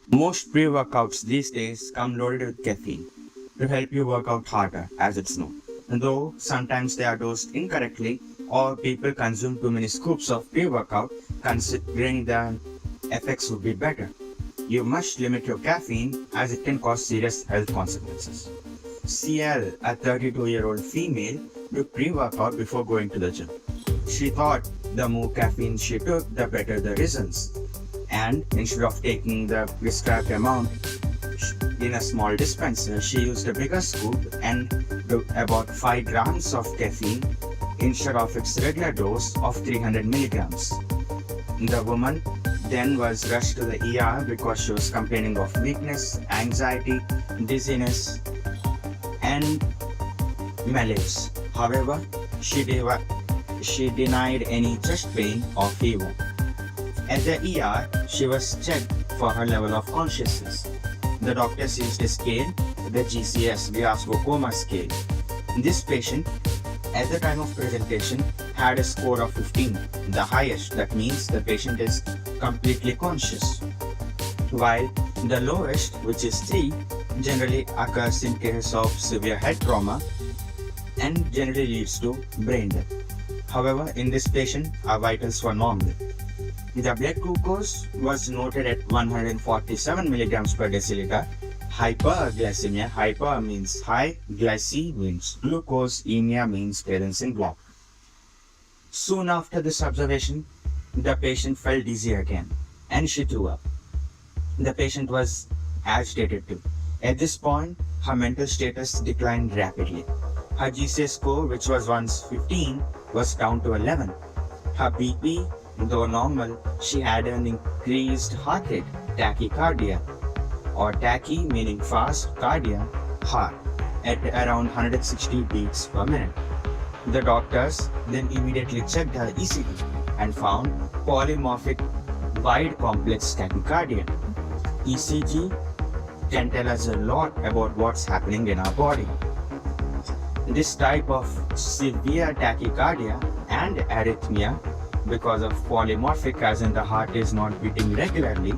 Most pre-workouts these days come loaded with caffeine to help you work out harder, as it's known. Though sometimes they are dosed incorrectly or people consume too many scoops of pre-workout considering the effects would be better. You must limit your caffeine as it can cause serious health consequences. CL, a 32-year-old female, took pre-workout before going to the gym. She thought the more caffeine she took, the better the results. And instead of taking the prescribed amount in a small dispenser, she used a bigger scoop and took about 5 grams of caffeine instead of its regular dose of 300 milligrams. The woman then was rushed to the ER because she was complaining of weakness, anxiety, dizziness, and malaise. However, she denied any chest pain or fever. At the ER, she was checked for her level of consciousness. The doctors used a scale, the GCS Glasgow Coma Scale. This patient, at the time of presentation, had a score of 15, the highest. That means the patient is completely conscious. While the lowest, which is 3, generally occurs in cases of severe head trauma and generally leads to brain death. However, in this patient, our vitals were normal. The blood glucose was noted at 147 milligrams per deciliter. Hyperglycemia, hyper means high, glycemia means glucose, emia means presence in blood. Soon after this observation, the patient felt dizzy again and she threw up. The patient was agitated too. At this point, her mental status declined rapidly. Her GCS score, which was once 15, was down to 11. Her BP, though normal, she had an increased heart rate, tachycardia, or tachy meaning fast, cardia, heart, at around 160 beats per minute. The doctors then immediately checked her ECG and found polymorphic wide complex tachycardia. ECG can tell us a lot about what's happening in our body. This type of severe tachycardia and arrhythmia, because of polymorphic as in the heart is not beating regularly,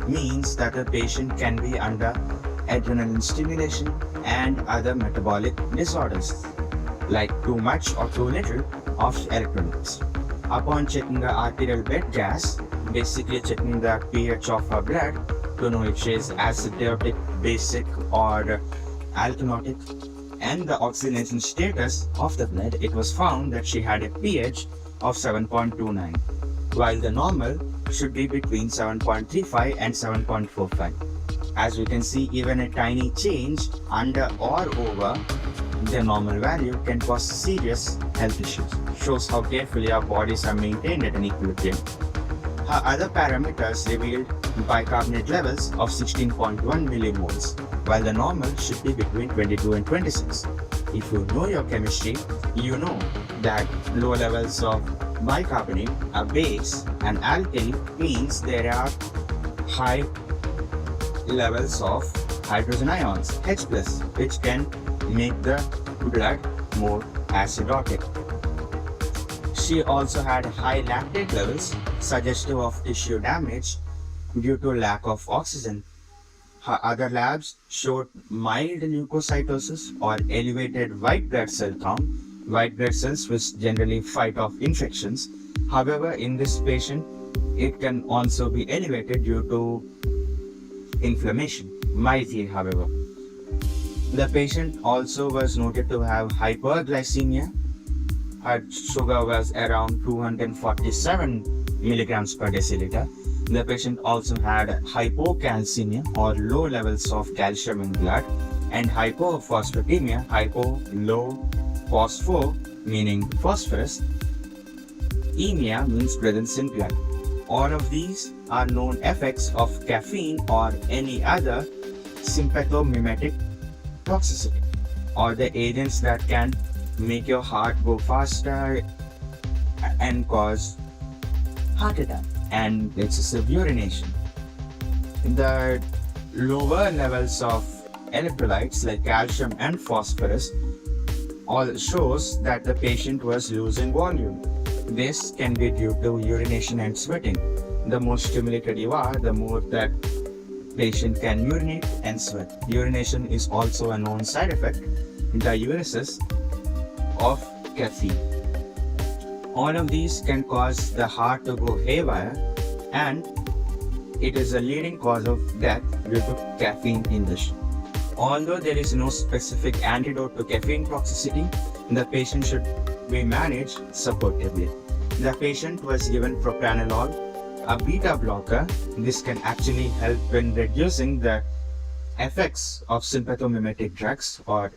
means that the patient can be under adrenaline stimulation and other metabolic disorders like too much or too little of electrolytes. Upon checking the arterial bed gas, basically checking the pH of her blood to know if she is acidotic, basic or alkalotic, and the oxygenation status of the blood, it was found that she had a pH of 7.29, while the normal should be between 7.35 and 7.45. As we can see, even a tiny change under or over the normal value can cause serious health issues. Shows how carefully our bodies are maintained at an equilibrium. Her other parameters revealed bicarbonate levels of 16.1 millimoles, while the normal should be between 22 and 26. If you know your chemistry, you know that low levels of bicarbonate, a base, and alkali means there are high levels of hydrogen ions, H+, which can make the blood more acidotic. She also had high lactate levels, suggestive of tissue damage due to lack of oxygen. Her other labs showed mild leukocytosis or elevated white blood cell count, white blood cells which generally fight off infections. However, in this patient, it can also be elevated due to inflammation, mildly however. The patient also was noted to have hyperglycemia. Her sugar was around 247 milligrams per deciliter. The patient also had hypocalcemia or low levels of calcium in blood and hypophosphatemia, low phosphor meaning phosphorus. Emia means presence in blood. All of these are known effects of caffeine or any other sympathomimetic toxicity, or the agents that can make your heart go faster and cause heart attack and excessive urination. The lower levels of electrolytes like calcium and phosphorus all shows that the patient was losing volume. This can be due to urination and sweating. The more stimulated you are, the more that patient can urinate and sweat. Urination is also a known side effect, diuresis of caffeine. All of these can cause the heart to go haywire, and it is a leading cause of death due to caffeine ingestion. Although there is no specific antidote to caffeine toxicity, the patient should be managed supportively. The patient was given propranolol, a beta blocker. This can actually help in reducing the effects of sympathomimetic drugs or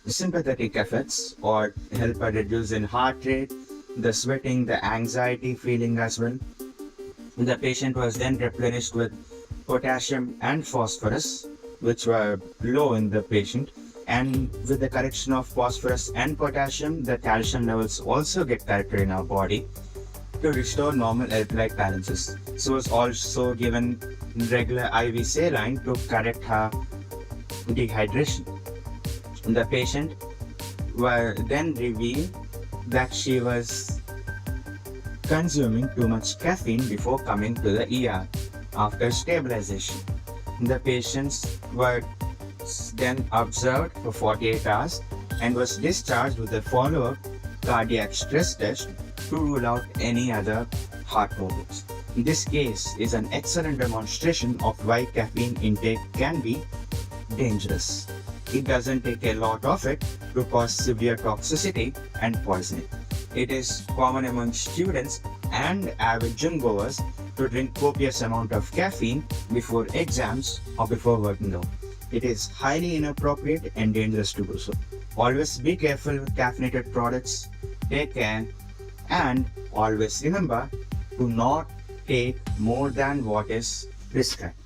sympathetic effects, or help reduce in heart rate, the sweating, the anxiety feeling as well. The patient was then replenished with potassium and phosphorus, which were low in the patient, and with the correction of phosphorus and potassium, the calcium levels also get corrected in our body to restore normal electrolyte balances. So was also given regular IV saline to correct her dehydration. The patient were then revealed that she was consuming too much caffeine before coming to the ER. After stabilization, the patients were then observed for 48 hours and was discharged with a follow-up cardiac stress test to rule out any other heart problems. This case is an excellent demonstration of why caffeine intake can be dangerous. It doesn't take a lot of it to cause severe toxicity and poisoning. It is common among students and avid gym goers to drink copious amount of caffeine before exams or before working out. It is highly inappropriate and dangerous to do so. Always be careful with caffeinated products, take care, and always remember to not take more than what is prescribed.